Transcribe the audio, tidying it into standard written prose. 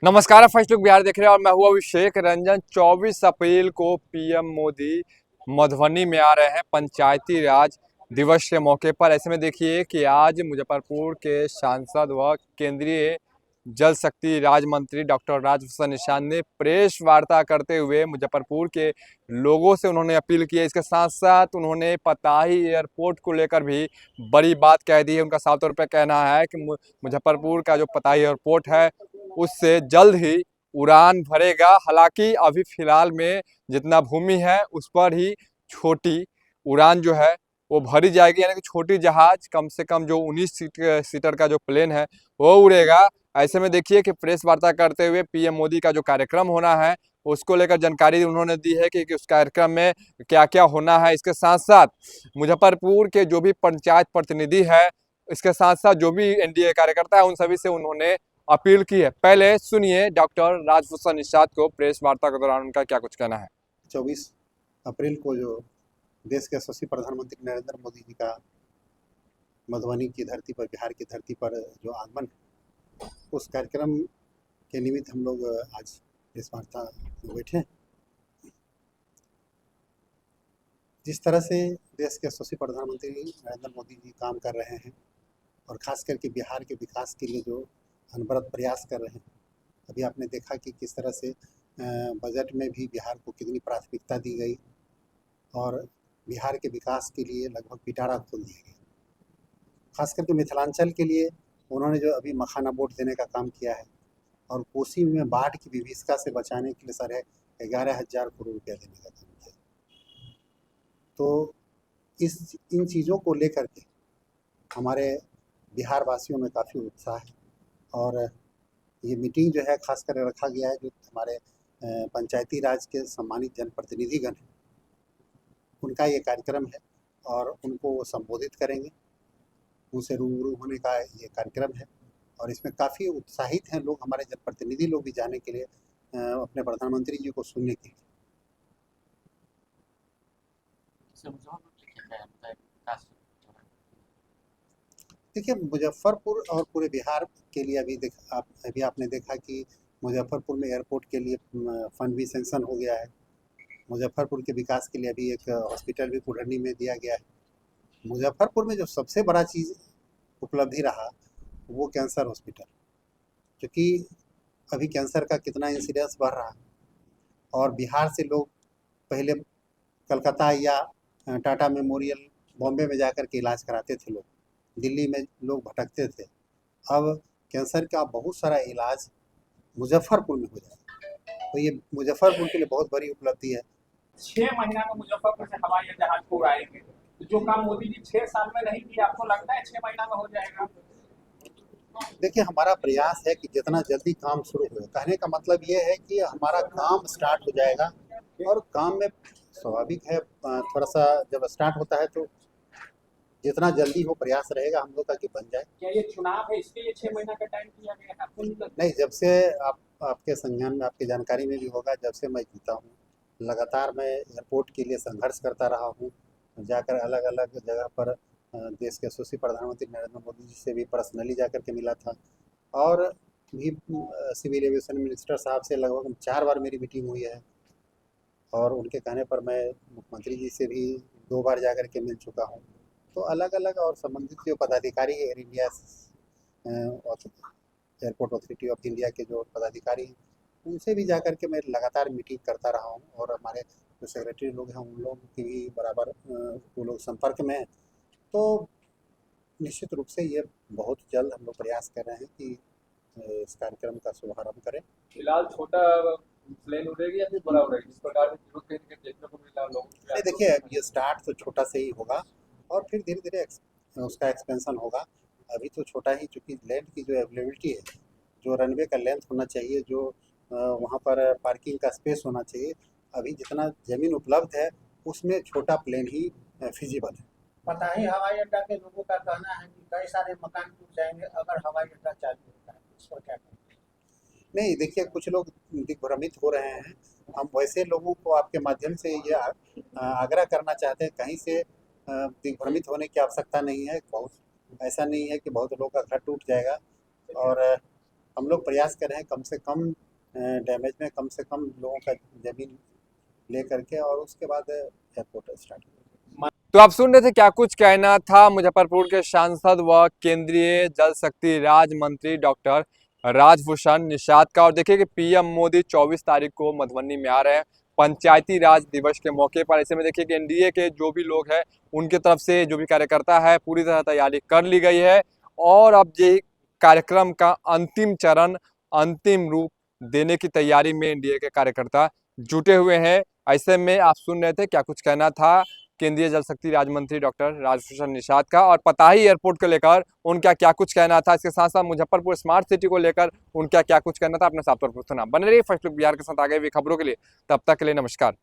नमस्कार, आप first look Bihar देख रहे हैं और मैं हूँ अभिषेक रंजन। 24 अप्रैल को पीएम मोदी मधुबनी में आ रहे हैं पंचायती राज दिवस के मौके पर। ऐसे में देखिए कि आज मुजफ्फरपुर के सांसद व केंद्रीय जल शक्ति राज्य मंत्री डॉक्टर राजभूषण निषाद ने प्रेस वार्ता करते हुए मुजफ्फरपुर के लोगों से उन्होंने अपील की है। इसके साथ साथ उन्होंने पताही एयरपोर्ट को लेकर भी बड़ी बात कह दी है। उनका साफ तौर पर कहना है कि मुजफ्फरपुर का जो पताही एयरपोर्ट है उससे जल्द ही उड़ान भरेगा। हालांकि अभी फिलहाल में जितना भूमि है उस पर ही छोटी उड़ान जो है वो भरी जाएगी, यानी कि छोटी जहाज कम से कम जो 19 सीटर का जो प्लेन है वो उड़ेगा। ऐसे में देखिए कि प्रेस वार्ता करते हुए पीएम मोदी का जो कार्यक्रम होना है उसको लेकर जानकारी उन्होंने दी है कि उस कार्यक्रम में क्या क्या होना है। इसके साथ साथ मुजफ्फरपुर के जो भी पंचायत प्रतिनिधि है, इसके साथ साथ जो भी एनडीए कार्यकर्ता है, उन सभी से उन्होंने अपील की है। पहले सुनिए डॉक्टर राजभूषण निषाद को प्रेस वार्ता के दौरान उनका क्या कुछ कहना है। 24 अप्रैल को जो देश के यशस्वी प्रधानमंत्री नरेंद्र मोदी जी का मधुबनी की धरती पर, बिहार की धरती पर जो आगमन है, उस कार्यक्रम के निमित्त हम लोग आज प्रेस वार्ता में बैठे हैं। जिस तरह से देश के यशस्वी प्रधानमंत्री नरेंद्र मोदी जी काम कर रहे हैं और खास करके बिहार के विकास के लिए जो अनवरत प्रयास कर रहे हैं, अभी आपने देखा कि किस तरह से बजट में भी बिहार को कितनी प्राथमिकता दी गई और बिहार के विकास के लिए लगभग पिटारा खोल दिया गया। खास करके मिथिलांचल के लिए उन्होंने जो अभी मखाना बोट देने का काम किया है और कोसी में बाढ़ की विभीषिका से बचाने के लिए 11,500 करोड़ रुपया देने का काम किया। तो इन चीज़ों को लेकर के हमारे बिहार वासियों में काफ़ी उत्साह है और ये मीटिंग जो है खास कर रखा गया है जो हमारे पंचायती राज के सम्मानित जनप्रतिनिधिगण हैं, उनका ये कार्यक्रम है और उनको वो संबोधित करेंगे। उनसे रूबरू होने का ये कार्यक्रम है और इसमें काफ़ी उत्साहित हैं लोग, हमारे जनप्रतिनिधि लोग भी जाने के लिए, अपने प्रधानमंत्री जी को सुनने के लिए। देखिए, मुजफ्फरपुर और पूरे बिहार के लिए अभी आपने देखा कि मुजफ्फरपुर में एयरपोर्ट के लिए फंड भी सेंक्शन हो गया है। मुजफ्फरपुर के विकास के लिए अभी एक हॉस्पिटल भी कुढ़नी में दिया गया है। मुजफ्फरपुर में जो सबसे बड़ा चीज़ उपलब्धि रहा वो कैंसर हॉस्पिटल, क्योंकि अभी कैंसर का कितना इंसिडेंस बढ़ रहा है और बिहार से लोग पहले कलकत्ता या टाटा मेमोरियल, बॉम्बे में जाकर के इलाज कराते थे, लोग दिल्ली में लोग भटकते थे। अब कैंसर का बहुत सारा इलाज मुजफ्फरपुर में हो जाएगा, तो ये मुजफ्फरपुर के लिए बहुत बड़ी उपलब्धि है। 6 महीना में मुजफ्फरपुर से हवाई जहाज को उड़ाएंगे, तो जो काम मोदी जी 6 साल में नहीं किया, आपको लगता है 6 महीना में हो जाएगा? देखिए, हमारा प्रयास है कि जितना जल्दी काम शुरू हो। कहने का मतलब ये है कि हमारा काम स्टार्ट हो जाएगा और काम में स्वाभाविक है, थोड़ा सा जब स्टार्ट होता है तो जितना जल्दी हो प्रयास रहेगा हम लोग का कि बन जाए। क्या ये चुनाव है इसके लिए 6 महीना का टाइम दिया गया है आपको? नहीं, जब से आपके संज्ञान में, आपकी जानकारी में भी होगा, जब से मैं जीता हूँ लगातार मैं एयरपोर्ट के लिए संघर्ष करता रहा हूँ। जाकर अलग अलग जगह पर देश के यशस्वी प्रधानमंत्री नरेंद्र मोदी जी से भी पर्सनली जाकर के मिला था और भी सिविल एविएशन मिनिस्टर साहब से लगभग 4 बार मेरी मीटिंग हुई है और उनके कहने पर मैं मुख्यमंत्री जी से भी 2 बार जाकर के मिल चुका हूँ। तो अलग अलग और संबंधित जो पदाधिकारी है air India airport authority of India के जो पदाधिकारी हैं, उनसे भी जाकर के मैं लगातार मीटिंग करता रहा हूँ और हमारे जो सेक्रेटरी लोग हैं उन लोग की भी बराबर वो लोग संपर्क में हैं। तो निश्चित रूप से ये बहुत जल्द हम लोग प्रयास कर रहे हैं कि इस कार्यक्रम का शुभारंभ करें। फिलहाल छोटा प्लेन उड़ेगी या फिर बड़ा उड़ेगी, इस प्रकार से देखने को मिला लोगों को। नहीं, देखिए, ये स्टार्ट तो छोटा से ही होगा और फिर धीरे धीरे उसका एक्सपेंशन होगा। अभी तो छोटा ही, चूँकि लैंड की जो अवेलेबिलिटी है, जो रनवे का लेंथ होना चाहिए, जो वहाँ पर पार्किंग का स्पेस होना चाहिए, अभी जितना ज़मीन उपलब्ध है उसमें छोटा प्लेन ही फिजिबल है। पताही हवाई अड्डा के लोगों का कहना है कि कई सारे मकान टूट जाएंगे अगर हवाई अड्डा चालू होता है, इस पर क्या कहें? नहीं, देखिए, कुछ लोग दिग्भ्रमित हो रहे हैं। हम वैसे लोगों को आपके माध्यम से ये आग्रह करना चाहते हैं, कहीं से दिग्भ्रमित होने की आवश्यकता नहीं है। बहुत ऐसा नहीं है कि बहुत लोगों का घर टूट जाएगा और हम लोग प्रयास कर रहे हैं कम से कम डैमेज में कम से कम लोगों का ज़मीन ले करके और उसके बाद एयरपोर्ट स्टार्ट हो। तो आप सुन रहे थे क्या कुछ कहना था मुजफ्फरपुर के सांसद व केंद्रीय जल शक्ति राज्य मंत्री डॉक्टर राजभूषण निषाद का। और देखिए कि पीएम मोदी 24 तारीख को मधुबनी में आ रहे हैं पंचायती राज दिवस के मौके पर। ऐसे में देखिए कि एनडीए के जो भी लोग हैं उनके तरफ से जो भी कार्यकर्ता है पूरी तरह तैयारी कर ली गई है और अब ये कार्यक्रम का अंतिम चरण अंतिम रूप देने की तैयारी में एनडीए के कार्यकर्ता जुटे हुए हैं। ऐसे में आप सुन रहे थे क्या कुछ कहना था केंद्रीय जल शक्ति राज्य मंत्री डॉक्टर राजभूषण निषाद का और पताही एयरपोर्ट को लेकर उनका क्या कुछ कहना था। इसके साथ साथ मुजफ्फरपुर स्मार्ट सिटी को लेकर उनका क्या कुछ कहना था। अपने साफ तौर पर सुना। बने रहिए फर्स्ट लुक बिहार के साथ आगे हुई खबरों के लिए। तब तक के लिए नमस्कार।